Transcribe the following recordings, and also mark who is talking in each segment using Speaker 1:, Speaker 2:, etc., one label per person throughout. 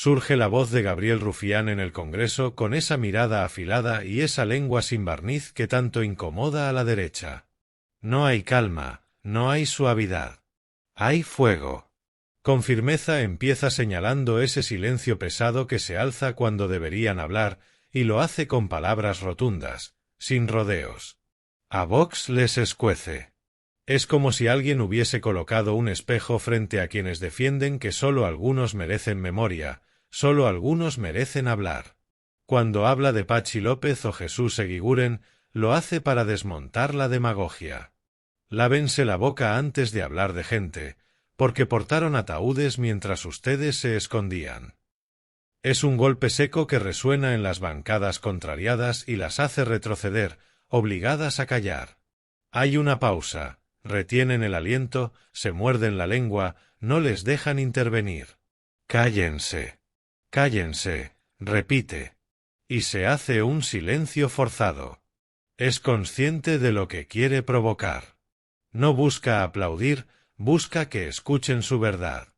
Speaker 1: Surge la voz de Gabriel Rufián en el Congreso con esa mirada afilada y esa lengua sin barniz que tanto incomoda a la derecha. No hay calma, no hay suavidad. Hay fuego. Con firmeza empieza señalando ese silencio pesado que se alza cuando deberían hablar, y lo hace con palabras rotundas, sin rodeos. A Vox les escuece. Es como si alguien hubiese colocado un espejo frente a quienes defienden que solo algunos merecen memoria, solo algunos merecen hablar. Cuando habla de Patxi López o Jesús Eguiguren, lo hace para desmontar la demagogia. Lávense la boca antes de hablar de gente, porque portaron ataúdes mientras ustedes se escondían. Es un golpe seco que resuena en las bancadas contrariadas y las hace retroceder, obligadas a callar. Hay una pausa, retienen el aliento, se muerden la lengua, no les dejan intervenir. Cállense. Cállense, repite. Y se hace un silencio forzado. Es consciente de lo que quiere provocar. No busca aplaudir, busca que escuchen su verdad.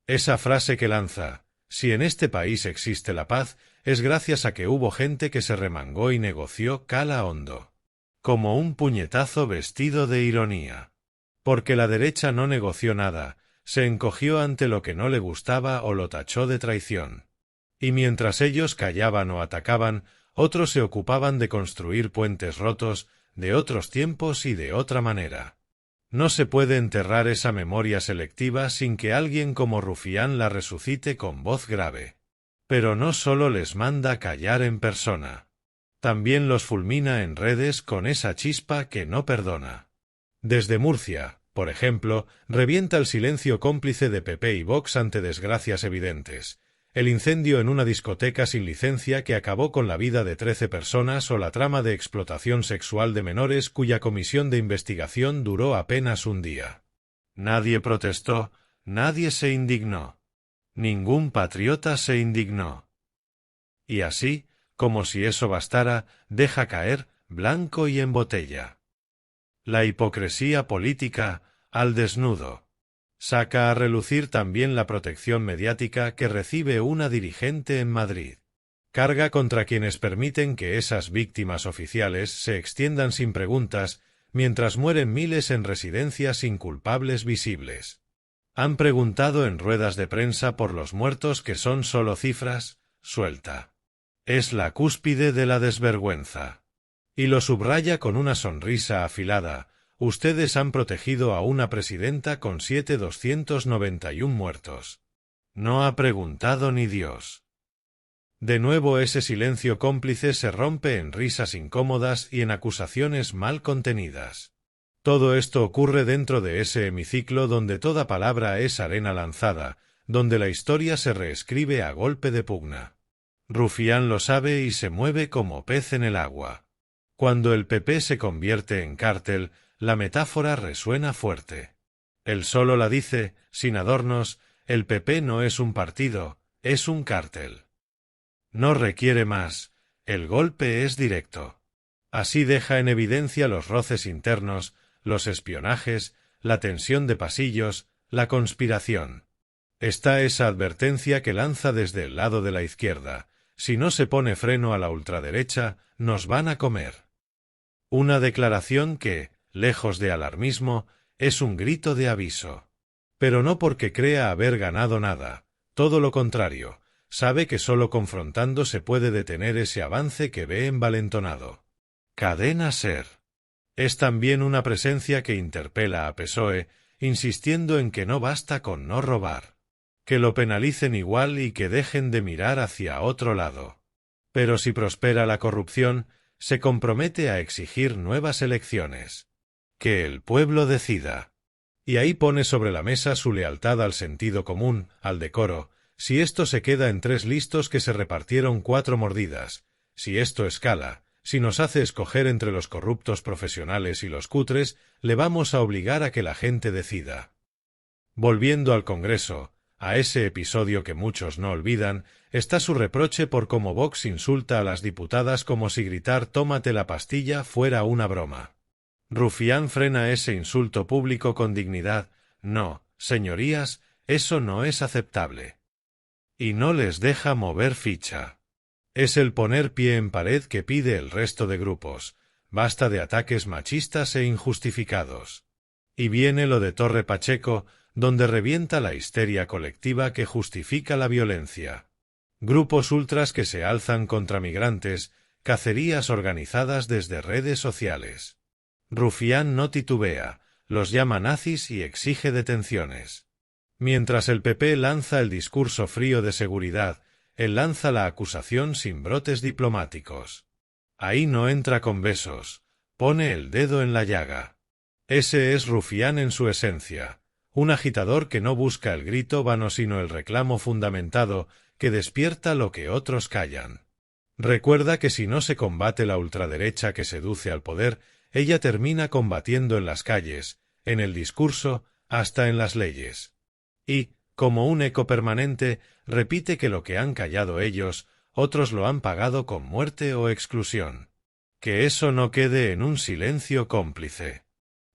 Speaker 1: Esa frase que lanza, si en este país existe la paz, es gracias a que hubo gente que se remangó y negoció cala hondo. Como un puñetazo vestido de ironía. Porque la derecha no negoció nada, se encogió ante lo que no le gustaba o lo tachó de traición. Y mientras ellos callaban o atacaban, otros se ocupaban de construir puentes rotos, de otros tiempos y de otra manera. No se puede enterrar esa memoria selectiva sin que alguien como Rufián la resucite con voz grave. Pero no solo les manda callar en persona. También los fulmina en redes con esa chispa que no perdona. Desde Murcia, por ejemplo, revienta el silencio cómplice de PP y Vox ante desgracias evidentes. El incendio en una discoteca sin licencia que acabó con la vida de 13 personas o la trama de explotación sexual de menores cuya comisión de investigación duró apenas un día. Nadie protestó, nadie se indignó. Ningún patriota se indignó. Y así, como si eso bastara, deja caer, blanco y en botella. La hipocresía política, al desnudo. Saca a relucir también la protección mediática que recibe una dirigente en Madrid. Carga contra quienes permiten que esas víctimas oficiales se extiendan sin preguntas, mientras mueren miles en residencias inculpables visibles. ¿Han preguntado en ruedas de prensa por los muertos que son solo cifras? Suelta. Es la cúspide de la desvergüenza. Y lo subraya con una sonrisa afilada. Ustedes han protegido a una presidenta con 7.291 muertos. No ha preguntado ni Dios. De nuevo ese silencio cómplice se rompe en risas incómodas y en acusaciones mal contenidas. Todo esto ocurre dentro de ese hemiciclo donde toda palabra es arena lanzada, donde la historia se reescribe a golpe de pugna. Rufián lo sabe y se mueve como pez en el agua. Cuando el PP se convierte en cártel, la metáfora resuena fuerte. Él solo la dice, sin adornos, el PP no es un partido, es un cártel. No requiere más, el golpe es directo. Así deja en evidencia los roces internos, los espionajes, la tensión de pasillos, la conspiración. Está esa advertencia que lanza desde el lado de la izquierda, si no se pone freno a la ultraderecha, nos van a comer. Una declaración que, lejos de alarmismo, es un grito de aviso. Pero no porque crea haber ganado nada, todo lo contrario, sabe que solo confrontando se puede detener ese avance que ve envalentonado. Cadena SER. Es también una presencia que interpela a PSOE, insistiendo en que no basta con no robar. Que lo penalicen igual y que dejen de mirar hacia otro lado. Pero si prospera la corrupción, se compromete a exigir nuevas elecciones. Que el pueblo decida. Y ahí pone sobre la mesa su lealtad al sentido común, al decoro, si esto se queda en 3 listos que se repartieron 4 mordidas, si esto escala, si nos hace escoger entre los corruptos profesionales y los cutres, le vamos a obligar a que la gente decida. Volviendo al Congreso, a ese episodio que muchos no olvidan, está su reproche por cómo Vox insulta a las diputadas como si gritar «tómate la pastilla» fuera una broma. Rufián frena ese insulto público con dignidad. No, señorías, eso no es aceptable. y no les deja mover ficha. Es el poner pie en pared que pide el resto de grupos. Basta de ataques machistas e injustificados. Y viene lo de Torre Pacheco, donde revienta la histeria colectiva que justifica la violencia. Grupos ultras que se alzan contra migrantes, cacerías organizadas desde redes sociales. Rufián no titubea, los llama nazis y exige detenciones. Mientras el PP lanza el discurso frío de seguridad, él lanza la acusación sin brotes diplomáticos. Ahí no entra con besos, pone el dedo en la llaga. Ese es Rufián en su esencia, un agitador que no busca el grito vano sino el reclamo fundamentado que despierta lo que otros callan. Recuerda que si no se combate la ultraderecha que seduce al poder, ella termina combatiendo en las calles, en el discurso, hasta en las leyes. Y, como un eco permanente, repite que lo que han callado ellos, otros lo han pagado con muerte o exclusión. Que eso no quede en un silencio cómplice.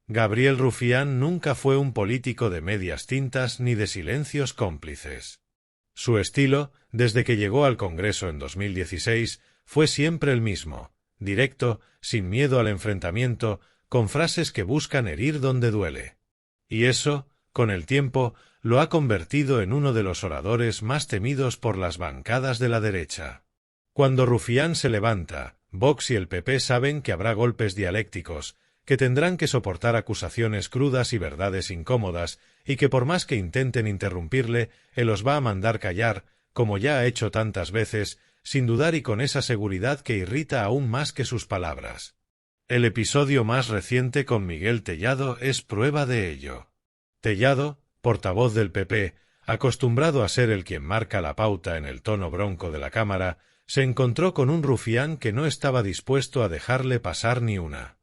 Speaker 1: Gabriel Rufián nunca fue un político de medias tintas ni de silencios cómplices. Su estilo, desde que llegó al Congreso en 2016, fue siempre el mismo, directo, sin miedo al enfrentamiento, con frases que buscan herir donde duele. Y eso, con el tiempo, lo ha convertido en uno de los oradores más temidos por las bancadas de la derecha. Cuando Rufián se levanta, Vox y el PP saben que habrá golpes dialécticos, que tendrán que soportar acusaciones crudas y verdades incómodas, y que por más que intenten interrumpirle, él los va a mandar callar, como ya ha hecho tantas veces, sin dudar y con esa seguridad que irrita aún más que sus palabras. El episodio más reciente con Miguel Tellado es prueba de ello. Tellado, portavoz del PP, acostumbrado a ser el quien marca la pauta en el tono bronco de la Cámara, se encontró con un Rufián que no estaba dispuesto a dejarle pasar ni una.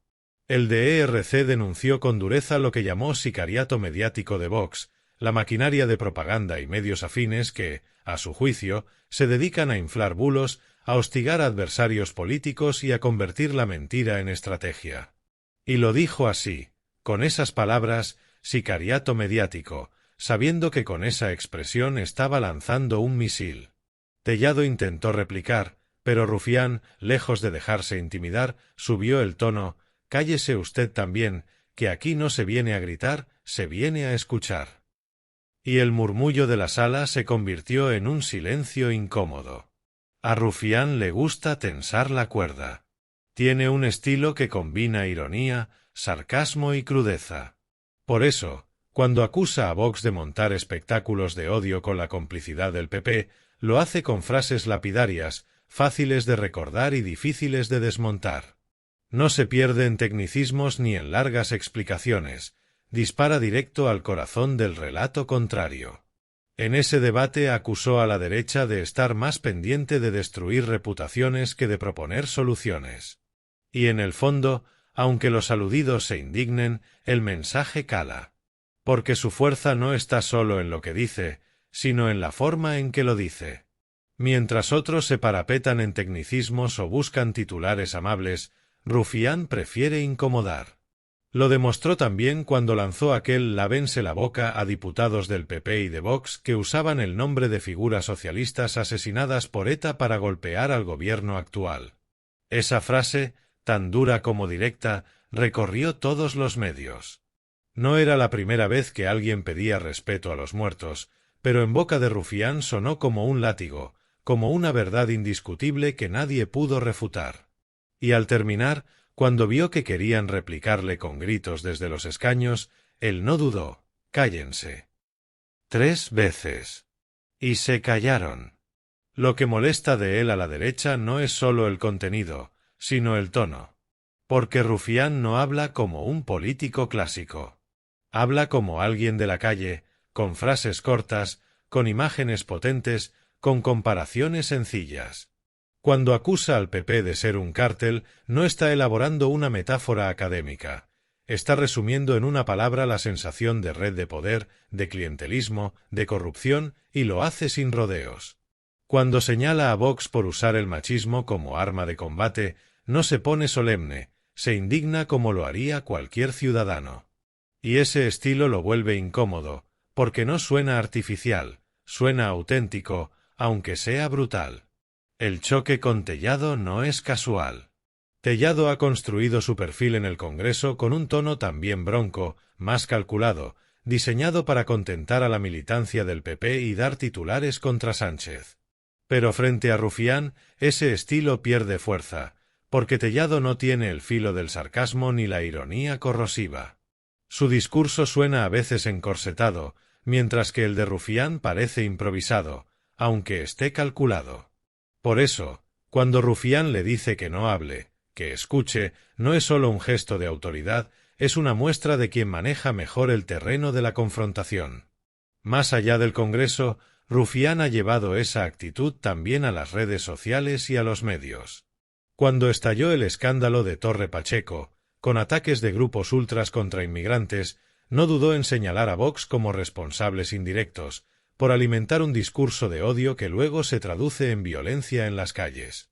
Speaker 1: El de ERC denunció con dureza lo que llamó sicariato mediático de Vox, la maquinaria de propaganda y medios afines que, a su juicio, se dedican a inflar bulos, a hostigar a adversarios políticos y a convertir la mentira en estrategia. Y lo dijo así, con esas palabras, sicariato mediático, sabiendo que con esa expresión estaba lanzando un misil. Tellado intentó replicar, pero Rufián, lejos de dejarse intimidar, subió el tono: «Cállese usted también, que aquí no se viene a gritar, se viene a escuchar». Y el murmullo de la sala se convirtió en un silencio incómodo. A Rufián le gusta tensar la cuerda. Tiene un estilo que combina ironía, sarcasmo y crudeza. Por eso, cuando acusa a Vox de montar espectáculos de odio con la complicidad del PP, lo hace con frases lapidarias, fáciles de recordar y difíciles de desmontar. No se pierde en tecnicismos ni en largas explicaciones, dispara directo al corazón del relato contrario. En ese debate acusó a la derecha de estar más pendiente de destruir reputaciones que de proponer soluciones. Y en el fondo, aunque los aludidos se indignen, el mensaje cala. Porque su fuerza no está solo en lo que dice, sino en la forma en que lo dice. Mientras otros se parapetan en tecnicismos o buscan titulares amables, Rufián prefiere incomodar. Lo demostró también cuando lanzó aquel «lávense la boca» a diputados del PP y de Vox que usaban el nombre de figuras socialistas asesinadas por ETA para golpear al gobierno actual. Esa frase, tan dura como directa, recorrió todos los medios. No era la primera vez que alguien pedía respeto a los muertos, pero en boca de Rufián sonó como un látigo, como una verdad indiscutible que nadie pudo refutar. Y al terminar, cuando vio que querían replicarle con gritos desde los escaños, él no dudó: «Cállense». 3 veces. Y se callaron. Lo que molesta de él a la derecha no es solo el contenido, sino el tono. Porque Rufián no habla como un político clásico. Habla como alguien de la calle, con frases cortas, con imágenes potentes, con comparaciones sencillas. Cuando acusa al PP de ser un cártel, no está elaborando una metáfora académica. Está resumiendo en una palabra la sensación de red de poder, de clientelismo, de corrupción, y lo hace sin rodeos. Cuando señala a Vox por usar el machismo como arma de combate, no se pone solemne, se indigna como lo haría cualquier ciudadano. Y ese estilo lo vuelve incómodo, porque no suena artificial, suena auténtico, aunque sea brutal. El choque con Tellado no es casual. Tellado ha construido su perfil en el Congreso con un tono también bronco, más calculado, diseñado para contentar a la militancia del PP y dar titulares contra Sánchez. Pero frente a Rufián, ese estilo pierde fuerza, porque Tellado no tiene el filo del sarcasmo ni la ironía corrosiva. Su discurso suena a veces encorsetado, mientras que el de Rufián parece improvisado, aunque esté calculado. Por eso, cuando Rufián le dice que no hable, que escuche, no es solo un gesto de autoridad, es una muestra de quien maneja mejor el terreno de la confrontación. Más allá del Congreso, Rufián ha llevado esa actitud también a las redes sociales y a los medios. Cuando estalló el escándalo de Torre Pacheco, con ataques de grupos ultras contra inmigrantes, no dudó en señalar a Vox como responsables indirectos, por alimentar un discurso de odio que luego se traduce en violencia en las calles.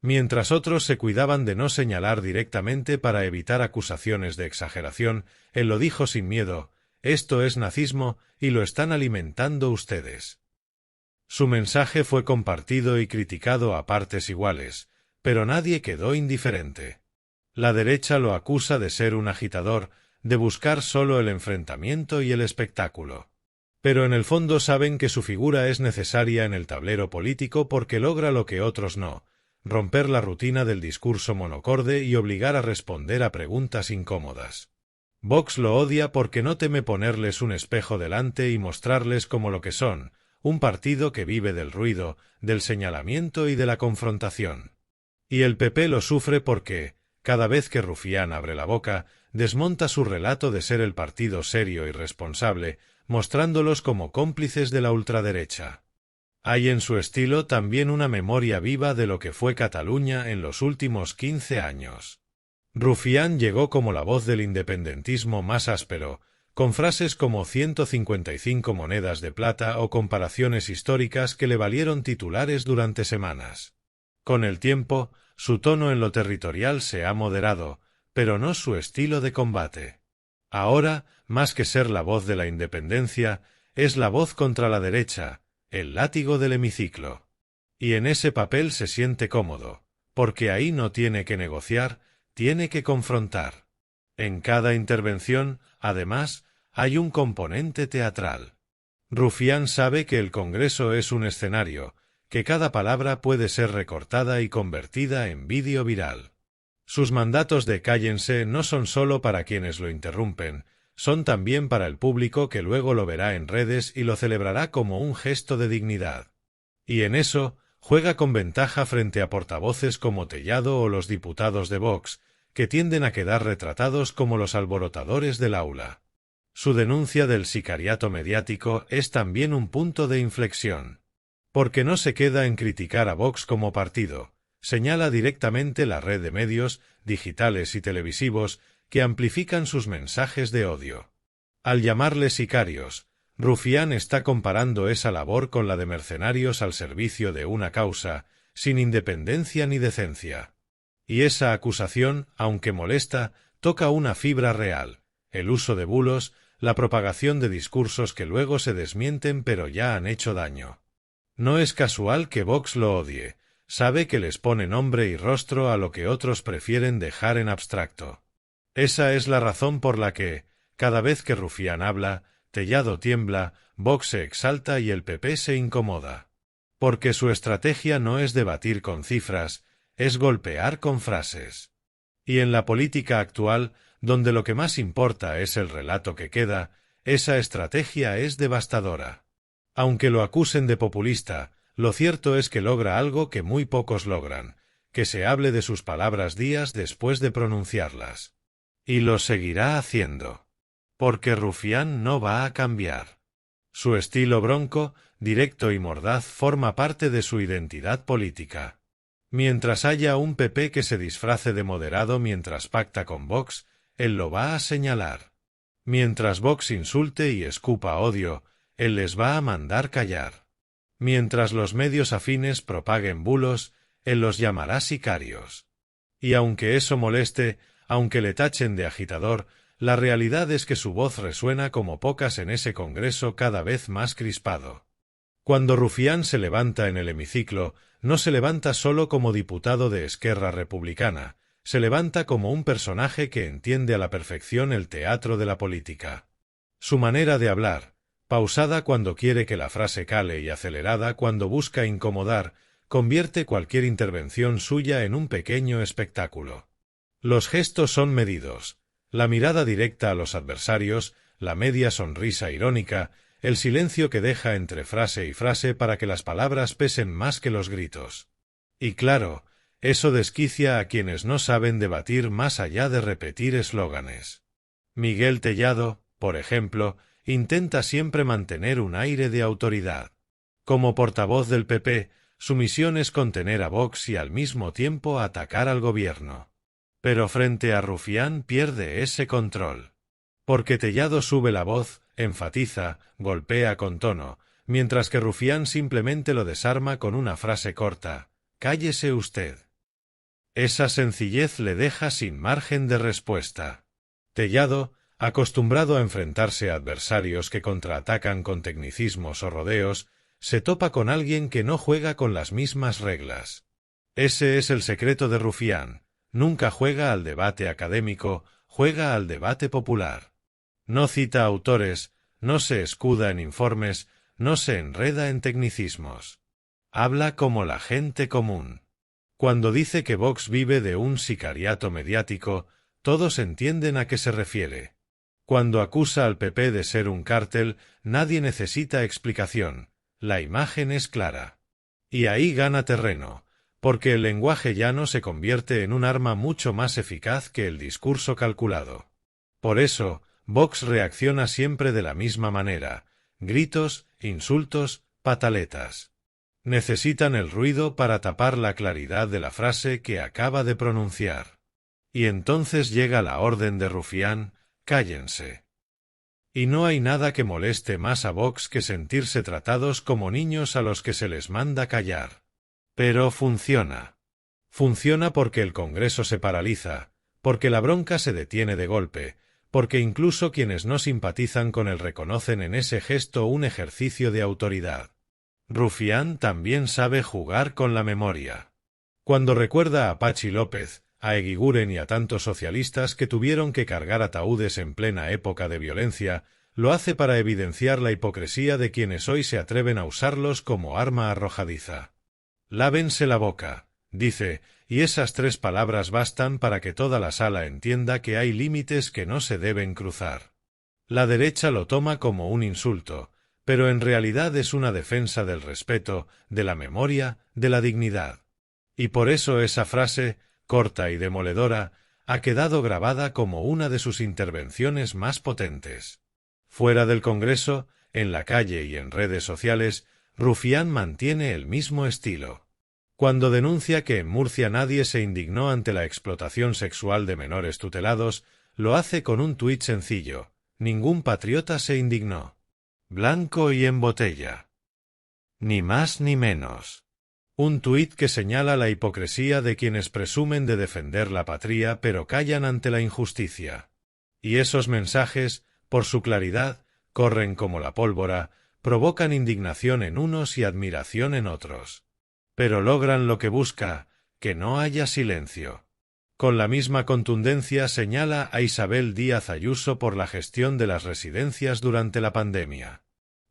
Speaker 1: Mientras otros se cuidaban de no señalar directamente para evitar acusaciones de exageración, él lo dijo sin miedo: esto es nazismo y lo están alimentando ustedes. Su mensaje fue compartido y criticado a partes iguales, pero nadie quedó indiferente. La derecha lo acusa de ser un agitador, de buscar solo el enfrentamiento y el espectáculo. Pero en el fondo saben que su figura es necesaria en el tablero político porque logra lo que otros no: romper la rutina del discurso monocorde y obligar a responder a preguntas incómodas. Vox lo odia porque no teme ponerles un espejo delante y mostrarles como lo que son: un partido que vive del ruido, del señalamiento y de la confrontación. Y el PP lo sufre porque, cada vez que Rufián abre la boca, desmonta su relato de ser el partido serio y responsable, mostrándolos como cómplices de la ultraderecha. Hay en su estilo también una memoria viva de lo que fue Cataluña en los últimos 15 años. Rufián llegó como la voz del independentismo más áspero, con frases como 155 monedas de plata o comparaciones históricas que le valieron titulares durante semanas. Con el tiempo, su tono en lo territorial se ha moderado, pero no su estilo de combate. Ahora, más que ser la voz de la independencia, es la voz contra la derecha, el látigo del hemiciclo. Y en ese papel se siente cómodo, porque ahí no tiene que negociar, tiene que confrontar. En cada intervención, además, hay un componente teatral. Rufián sabe que el Congreso es un escenario, que cada palabra puede ser recortada y convertida en vídeo viral. Sus mandatos de cállense no son solo para quienes lo interrumpen, son también para el público que luego lo verá en redes y lo celebrará como un gesto de dignidad. Y en eso, juega con ventaja frente a portavoces como Tellado o los diputados de Vox, que tienden a quedar retratados como los alborotadores del aula. Su denuncia del sicariato mediático es también un punto de inflexión. Porque no se queda en criticar a Vox como partido, señala directamente la red de medios, digitales y televisivos, que amplifican sus mensajes de odio. Al llamarles sicarios, Rufián está comparando esa labor con la de mercenarios al servicio de una causa, sin independencia ni decencia. Y esa acusación, aunque molesta, toca una fibra real: el uso de bulos, la propagación de discursos que luego se desmienten pero ya han hecho daño. No es casual que Vox lo odie, sabe que les pone nombre y rostro a lo que otros prefieren dejar en abstracto. Esa es la razón por la que, cada vez que Rufián habla, Tellado tiembla, Vox se exalta y el PP se incomoda. Porque su estrategia no es debatir con cifras, es golpear con frases. Y en la política actual, donde lo que más importa es el relato que queda, esa estrategia es devastadora. Aunque lo acusen de populista, lo cierto es que logra algo que muy pocos logran: que se hable de sus palabras días después de pronunciarlas. Y lo seguirá haciendo. Porque Rufián no va a cambiar. Su estilo bronco, directo y mordaz forma parte de su identidad política. Mientras haya un PP que se disfrace de moderado mientras pacta con Vox, él lo va a señalar. Mientras Vox insulte y escupa odio, él les va a mandar callar. Mientras los medios afines propaguen bulos, él los llamará sicarios. Y aunque eso moleste, aunque le tachen de agitador, la realidad es que su voz resuena como pocas en ese Congreso cada vez más crispado. Cuando Rufián se levanta en el hemiciclo, no se levanta solo como diputado de Esquerra Republicana, se levanta como un personaje que entiende a la perfección el teatro de la política. Su manera de hablar, pausada cuando quiere que la frase cale y acelerada cuando busca incomodar, convierte cualquier intervención suya en un pequeño espectáculo. Los gestos son medidos, la mirada directa a los adversarios, la media sonrisa irónica, el silencio que deja entre frase y frase para que las palabras pesen más que los gritos. Y claro, eso desquicia a quienes no saben debatir más allá de repetir eslóganes. Miguel Tellado, por ejemplo, intenta siempre mantener un aire de autoridad. Como portavoz del PP, su misión es contener a Vox y al mismo tiempo atacar al gobierno. Pero frente a Rufián pierde ese control. Porque Tellado sube la voz, enfatiza, golpea con tono, mientras que Rufián simplemente lo desarma con una frase corta: «Cállese usted». Esa sencillez le deja sin margen de respuesta. Tellado, acostumbrado a enfrentarse a adversarios que contraatacan con tecnicismos o rodeos, se topa con alguien que no juega con las mismas reglas. Ese es el secreto de Rufián: nunca juega al debate académico, juega al debate popular. No cita autores, no se escuda en informes, no se enreda en tecnicismos. Habla como la gente común. Cuando dice que Vox vive de un sicariato mediático, todos entienden a qué se refiere. Cuando acusa al PP de ser un cártel, nadie necesita explicación, la imagen es clara. Y ahí gana terreno, porque el lenguaje llano se convierte en un arma mucho más eficaz que el discurso calculado. Por eso, Vox reacciona siempre de la misma manera: gritos, insultos, pataletas. Necesitan el ruido para tapar la claridad de la frase que acaba de pronunciar. Y entonces llega la orden de Rufián: cállense. Y no hay nada que moleste más a Vox que sentirse tratados como niños a los que se les manda callar. Pero funciona. Funciona porque el Congreso se paraliza, porque la bronca se detiene de golpe, porque incluso quienes no simpatizan con él reconocen en ese gesto un ejercicio de autoridad. Rufián también sabe jugar con la memoria. Cuando recuerda a Patxi López, a Eguiguren y a tantos socialistas que tuvieron que cargar ataúdes en plena época de violencia, lo hace para evidenciar la hipocresía de quienes hoy se atreven a usarlos como arma arrojadiza. «Lávense la boca», dice, y esas 3 palabras bastan para que toda la sala entienda que hay límites que no se deben cruzar. La derecha lo toma como un insulto, pero en realidad es una defensa del respeto, de la memoria, de la dignidad. Y por eso esa frase, corta y demoledora, ha quedado grabada como una de sus intervenciones más potentes. Fuera del Congreso, en la calle y en redes sociales, Rufián mantiene el mismo estilo. Cuando denuncia que en Murcia nadie se indignó ante la explotación sexual de menores tutelados, lo hace con un tuit sencillo: ningún patriota se indignó. Blanco y en botella. Ni más ni menos. Un tuit que señala la hipocresía de quienes presumen de defender la patria pero callan ante la injusticia. Y esos mensajes, por su claridad, corren como la pólvora, provocan indignación en unos y admiración en otros. Pero logran lo que busca: que no haya silencio. Con la misma contundencia señala a Isabel Díaz Ayuso por la gestión de las residencias durante la pandemia.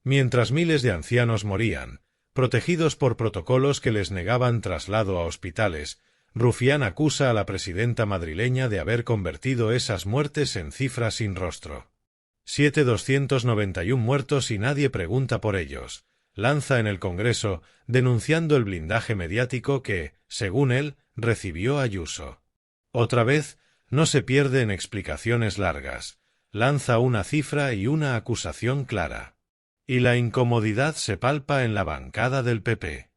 Speaker 1: Mientras miles de ancianos morían, protegidos por protocolos que les negaban traslado a hospitales, Rufián acusa a la presidenta madrileña de haber convertido esas muertes en cifras sin rostro. 7.291 muertos y nadie pregunta por ellos. Lanza en el Congreso, denunciando el blindaje mediático que, según él, recibió Ayuso. Otra vez, no se pierde en explicaciones largas. Lanza una cifra y una acusación clara. Y la incomodidad se palpa en la bancada del PP.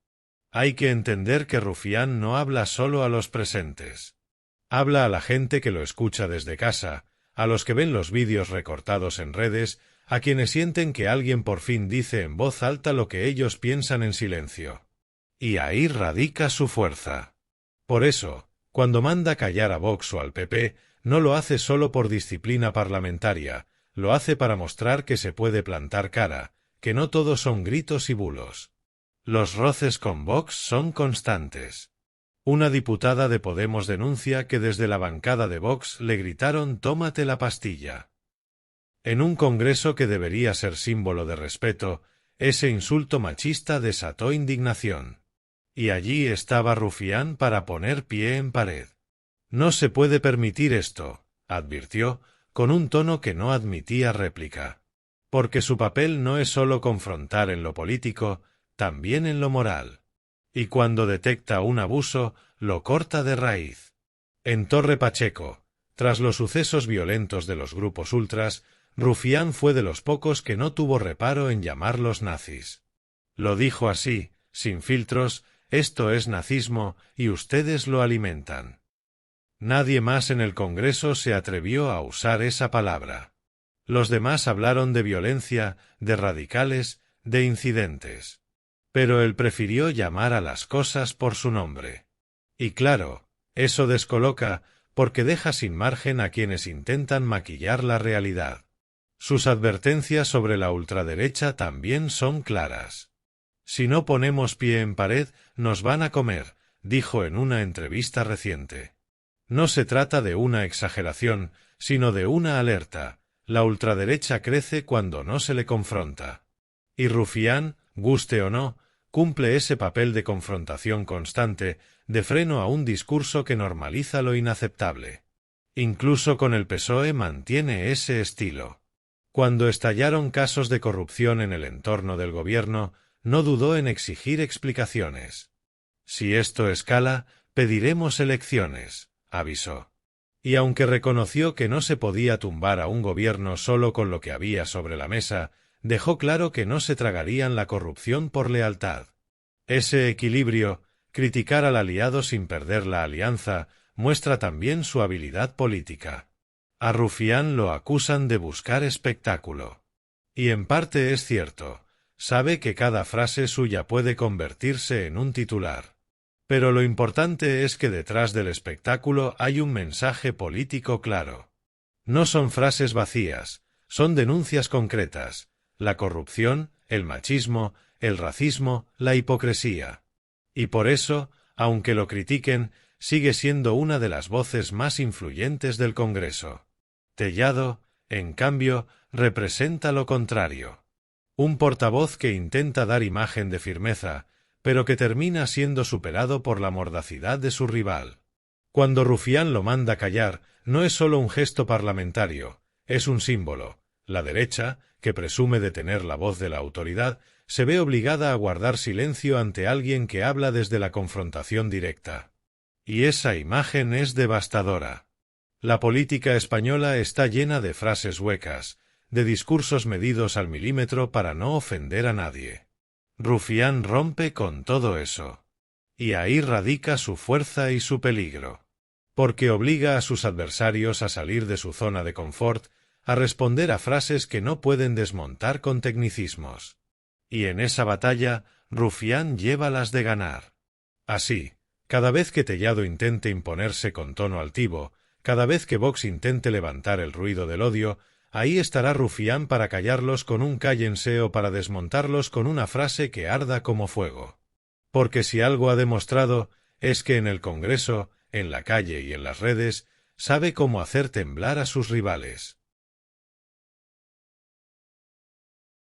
Speaker 1: Hay que entender que Rufián no habla solo a los presentes. Habla a la gente que lo escucha desde casa, a los que ven los vídeos recortados en redes, a quienes sienten que alguien por fin dice en voz alta lo que ellos piensan en silencio. Y ahí radica su fuerza. Por eso, cuando manda callar a Vox o al PP, no lo hace solo por disciplina parlamentaria, lo hace para mostrar que se puede plantar cara, que no todo son gritos y bulos. Los roces con Vox son constantes. Una diputada de Podemos denuncia que desde la bancada de Vox le gritaron «tómate la pastilla». En un congreso que debería ser símbolo de respeto, ese insulto machista desató indignación. Y allí estaba Rufián para poner pie en pared. «No se puede permitir esto», advirtió, con un tono que no admitía réplica. Porque su papel no es solo confrontar en lo político, también en lo moral. Y cuando detecta un abuso, lo corta de raíz. En Torre Pacheco, tras los sucesos violentos de los grupos ultras, Rufián fue de los pocos que no tuvo reparo en llamarlos nazis. Lo dijo así, sin filtros: «Esto es nazismo y ustedes lo alimentan». Nadie más en el Congreso se atrevió a usar esa palabra. Los demás hablaron de violencia, de radicales, de incidentes. Pero él prefirió llamar a las cosas por su nombre. Y claro, eso descoloca, porque deja sin margen a quienes intentan maquillar la realidad. Sus advertencias sobre la ultraderecha también son claras. «Si no ponemos pie en pared, nos van a comer», dijo en una entrevista reciente. No se trata de una exageración, sino de una alerta. La ultraderecha crece cuando no se le confronta. Y Rufián, guste o no, cumple ese papel de confrontación constante, de freno a un discurso que normaliza lo inaceptable. Incluso con el PSOE mantiene ese estilo. Cuando estallaron casos de corrupción en el entorno del gobierno, no dudó en exigir explicaciones. «Si esto escala, pediremos elecciones», avisó. Y aunque reconoció que no se podía tumbar a un gobierno solo con lo que había sobre la mesa, dejó claro que no se tragarían la corrupción por lealtad. Ese equilibrio, criticar al aliado sin perder la alianza, muestra también su habilidad política. A Rufián lo acusan de buscar espectáculo. Y en parte es cierto, sabe que cada frase suya puede convertirse en un titular. Pero lo importante es que detrás del espectáculo hay un mensaje político claro. No son frases vacías, son denuncias concretas: la corrupción, el machismo, el racismo, la hipocresía. Y por eso, aunque lo critiquen, sigue siendo una de las voces más influyentes del Congreso. Tellado, en cambio, representa lo contrario. Un portavoz que intenta dar imagen de firmeza, pero que termina siendo superado por la mordacidad de su rival. Cuando Rufián lo manda callar, no es solo un gesto parlamentario, es un símbolo. La derecha, que presume de tener la voz de la autoridad, se ve obligada a guardar silencio ante alguien que habla desde la confrontación directa. Y esa imagen es devastadora. La política española está llena de frases huecas, de discursos medidos al milímetro para no ofender a nadie. Rufián rompe con todo eso. Y ahí radica su fuerza y su peligro. Porque obliga a sus adversarios a salir de su zona de confort, a responder a frases que no pueden desmontar con tecnicismos. Y en esa batalla, Rufián lleva las de ganar. Así, cada vez que Tellado intente imponerse con tono altivo, cada vez que Vox intente levantar el ruido del odio, ahí estará Rufián para callarlos con un cállense o para desmontarlos con una frase que arda como fuego. Porque si algo ha demostrado, es que en el Congreso, en la calle y en las redes, sabe cómo hacer temblar a sus rivales.